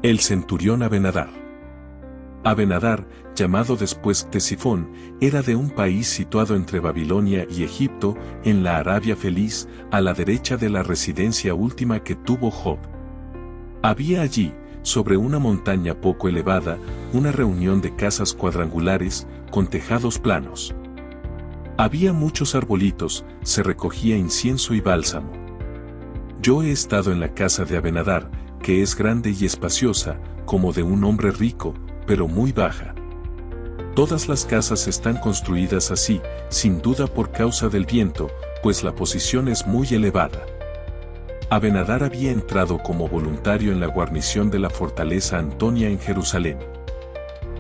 El centurión Abenadar. Abenadar, llamado después Ctesifón, era de un país situado entre Babilonia y Egipto, en la Arabia Feliz, a la derecha de la residencia última que tuvo Job. Había allí, sobre una montaña poco elevada, una reunión de casas cuadrangulares, con tejados planos. Había muchos arbolitos, se recogía incienso y bálsamo. Yo he estado en la casa de Abenadar, que es grande y espaciosa, como de un hombre rico, pero muy baja. Todas las casas están construidas así, sin duda por causa del viento, pues la posición es muy elevada. Abenadar había entrado como voluntario en la guarnición de la fortaleza Antonia en Jerusalén.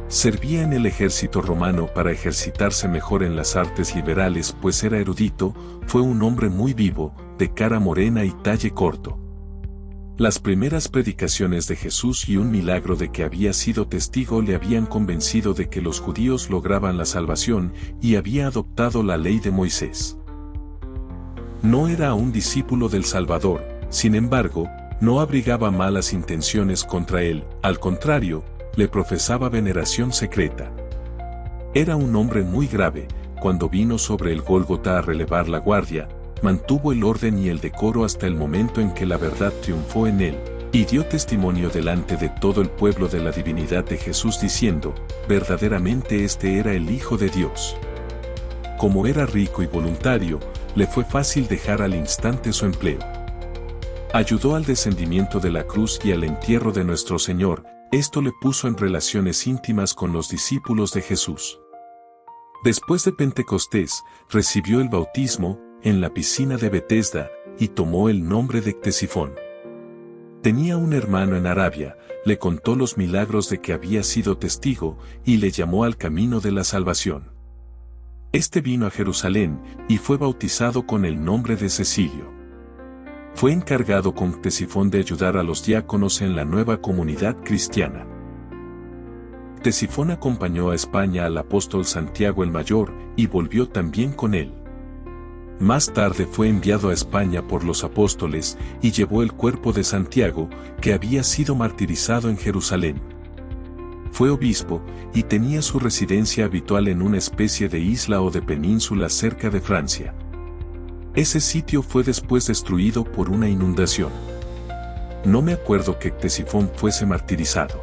Servía en el ejército romano para ejercitarse mejor en las artes liberales, pues era erudito, fue un hombre muy vivo, de cara morena y talle corto. Las primeras predicaciones de Jesús y un milagro de que había sido testigo le habían convencido de que los judíos lograban la salvación y había adoptado la ley de Moisés. No era un discípulo del Salvador, sin embargo, no abrigaba malas intenciones contra él, al contrario, le profesaba veneración secreta. Era un hombre muy grave, cuando vino sobre el Gólgota a relevar la guardia, mantuvo el orden y el decoro hasta el momento en que la verdad triunfó en él, y dio testimonio delante de todo el pueblo de la divinidad de Jesús diciendo, verdaderamente este era el Hijo de Dios. Como era rico y voluntario, le fue fácil dejar al instante su empleo. Ayudó al descendimiento de la cruz y al entierro de nuestro Señor, esto le puso en relaciones íntimas con los discípulos de Jesús. Después de Pentecostés, recibió el bautismo, en la piscina de Betesda, y tomó el nombre de Ctesifón. Tenía un hermano en Arabia, le contó los milagros de que había sido testigo, y le llamó al camino de la salvación. Este vino a Jerusalén, y fue bautizado con el nombre de Cecilio. Fue encargado con Ctesifón de ayudar a los diáconos en la nueva comunidad cristiana. Ctesifón acompañó a España al apóstol Santiago el Mayor, y volvió también con él. Más tarde fue enviado a España por los apóstoles, y llevó el cuerpo de Santiago, que había sido martirizado en Jerusalén. Fue obispo, y tenía su residencia habitual en una especie de isla o de península cerca de Francia. Ese sitio fue después destruido por una inundación. No me acuerdo que Ctesifón fuese martirizado.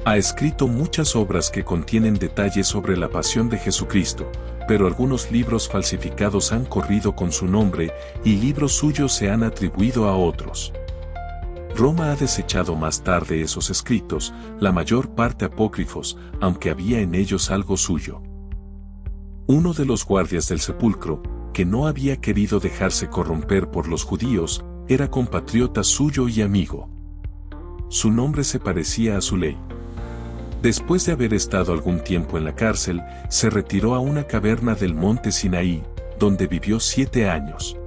Ha escrito muchas obras que contienen detalles sobre la pasión de Jesucristo, pero algunos libros falsificados han corrido con su nombre, y libros suyos se han atribuido a otros. Roma ha desechado más tarde esos escritos, la mayor parte apócrifos, aunque había en ellos algo suyo. Uno de los guardias del sepulcro, que no había querido dejarse corromper por los judíos, era compatriota suyo y amigo. Su nombre se parecía a su ley. Después de haber estado algún tiempo en la cárcel, se retiró a una caverna del monte Sinaí, donde vivió 7 años.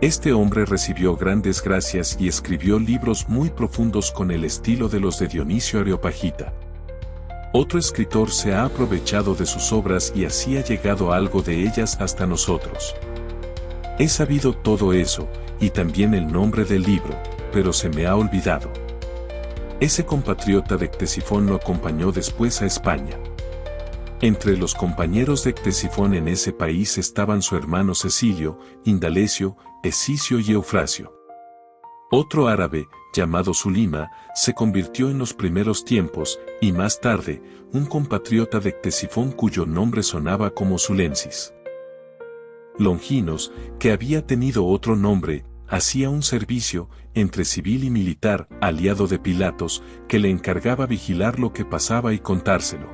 Este hombre recibió grandes gracias y escribió libros muy profundos con el estilo de los de Dionisio Areopagita. Otro escritor se ha aprovechado de sus obras y así ha llegado algo de ellas hasta nosotros. He sabido todo eso, y también el nombre del libro, pero se me ha olvidado. Ese compatriota de Ctesifón lo acompañó después a España. Entre los compañeros de Ctesifón en ese país estaban su hermano Cecilio, Indalecio, Esicio y Eufrasio. Otro árabe, llamado Zulima, se convirtió en los primeros tiempos, y más tarde, un compatriota de Ctesifón cuyo nombre sonaba como Zulensis. Longinos, que había tenido otro nombre, hacía un servicio, entre civil y militar, aliado de Pilatos, que le encargaba vigilar lo que pasaba y contárselo.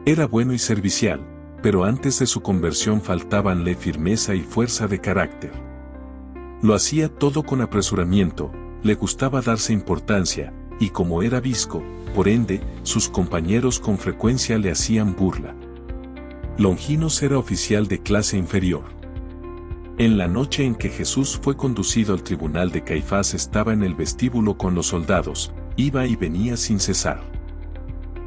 Era bueno y servicial, pero antes de su conversión faltábanle firmeza y fuerza de carácter. Lo hacía todo con apresuramiento, le gustaba darse importancia, y como era visco, por ende, sus compañeros con frecuencia le hacían burla. Longinos era oficial de clase inferior. En la noche en que Jesús fue conducido al tribunal de Caifás estaba en el vestíbulo con los soldados, iba y venía sin cesar.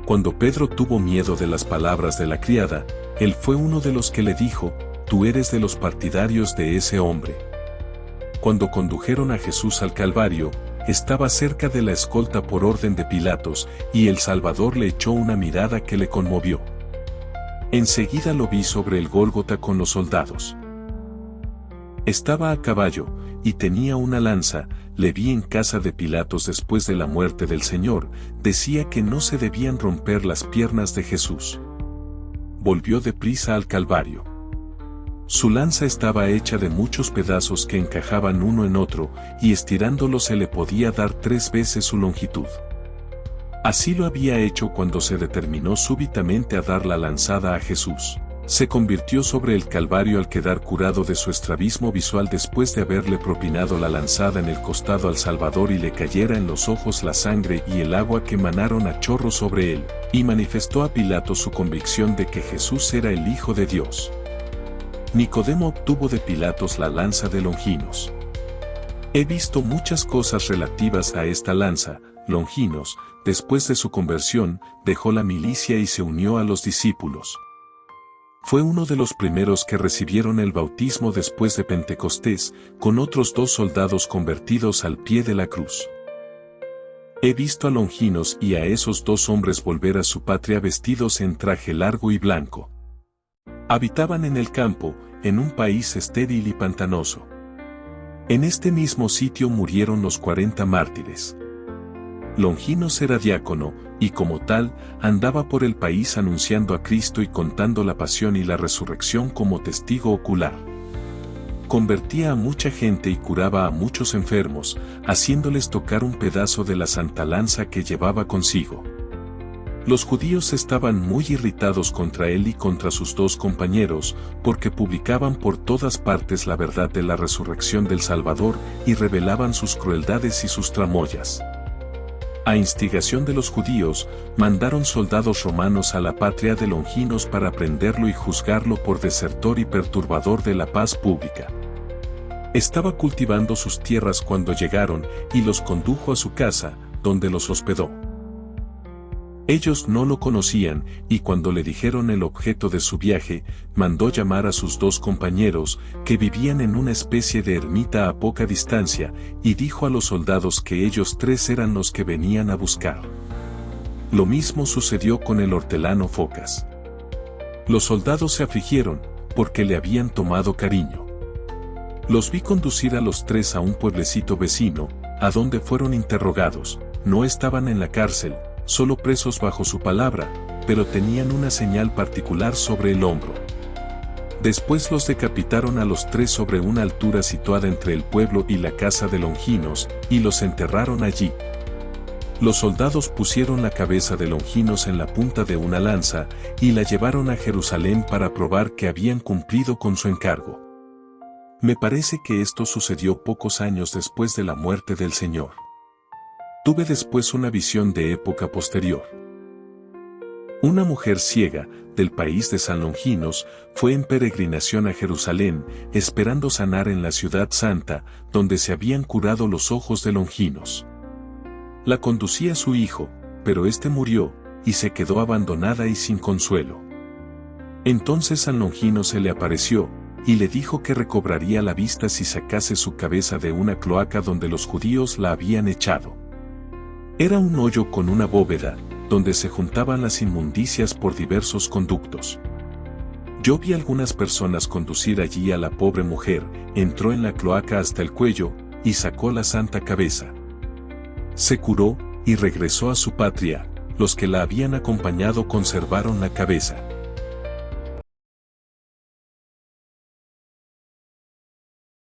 Cuando Pedro tuvo miedo de las palabras de la criada, él fue uno de los que le dijo, «Tú eres de los partidarios de ese hombre». Cuando condujeron a Jesús al Calvario, estaba cerca de la escolta por orden de Pilatos, y el Salvador le echó una mirada que le conmovió. Enseguida lo vi sobre el Gólgota con los soldados. Estaba a caballo, y tenía una lanza. Le vi en casa de Pilatos después de la muerte del Señor. Decía que no se debían romper las piernas de Jesús. Volvió deprisa al Calvario. Su lanza estaba hecha de muchos pedazos que encajaban uno en otro, y estirándolo se le podía dar 3 veces su longitud. Así lo había hecho cuando se determinó súbitamente a dar la lanzada a Jesús. Se convirtió sobre el Calvario al quedar curado de su estrabismo visual después de haberle propinado la lanzada en el costado al Salvador y le cayera en los ojos la sangre y el agua que manaron a chorros sobre él, y manifestó a Pilato su convicción de que Jesús era el Hijo de Dios. Nicodemo obtuvo de Pilatos la lanza de Longinos. He visto muchas cosas relativas a esta lanza. Longinos, después de su conversión, dejó la milicia y se unió a los discípulos. Fue uno de los primeros que recibieron el bautismo después de Pentecostés, con otros 2 soldados convertidos al pie de la cruz. He visto a Longinos y a esos 2 hombres volver a su patria vestidos en traje largo y blanco. Habitaban en el campo, en un país estéril y pantanoso. En este mismo sitio murieron los 40 mártires. Longinos era diácono, y como tal, andaba por el país anunciando a Cristo y contando la pasión y la resurrección como testigo ocular. Convertía a mucha gente y curaba a muchos enfermos, haciéndoles tocar un pedazo de la santa lanza que llevaba consigo. Los judíos estaban muy irritados contra él y contra sus 2 compañeros, porque publicaban por todas partes la verdad de la resurrección del Salvador y revelaban sus crueldades y sus tramoyas. A instigación de los judíos, mandaron soldados romanos a la patria de Longinos para prenderlo y juzgarlo por desertor y perturbador de la paz pública. Estaba cultivando sus tierras cuando llegaron, y los condujo a su casa, donde los hospedó. Ellos no lo conocían, y cuando le dijeron el objeto de su viaje, mandó llamar a sus 2 compañeros, que vivían en una especie de ermita a poca distancia, y dijo a los soldados que ellos 3 eran los que venían a buscar. Lo mismo sucedió con el hortelano Focas. Los soldados se afligieron, porque le habían tomado cariño. Los vi conducir a los 3 a un pueblecito vecino, a donde fueron interrogados. No estaban en la cárcel, solo presos bajo su palabra, pero tenían una señal particular sobre el hombro. Después los decapitaron a los 3 sobre una altura situada entre el pueblo y la casa de Longinos, y los enterraron allí. Los soldados pusieron la cabeza de Longinos en la punta de una lanza, y la llevaron a Jerusalén para probar que habían cumplido con su encargo. Me parece que esto sucedió pocos años después de la muerte del Señor. Tuve después una visión de época posterior. Una mujer ciega, del país de San Longinos, fue en peregrinación a Jerusalén, esperando sanar en la ciudad santa, donde se habían curado los ojos de Longinos. La conducía su hijo, pero éste murió, y se quedó abandonada y sin consuelo. Entonces San Longinos se le apareció, y le dijo que recobraría la vista si sacase su cabeza de una cloaca donde los judíos la habían echado. Era un hoyo con una bóveda, donde se juntaban las inmundicias por diversos conductos. Yo vi algunas personas conducir allí a la pobre mujer, entró en la cloaca hasta el cuello, y sacó la santa cabeza. Se curó, y regresó a su patria. Los que la habían acompañado conservaron la cabeza.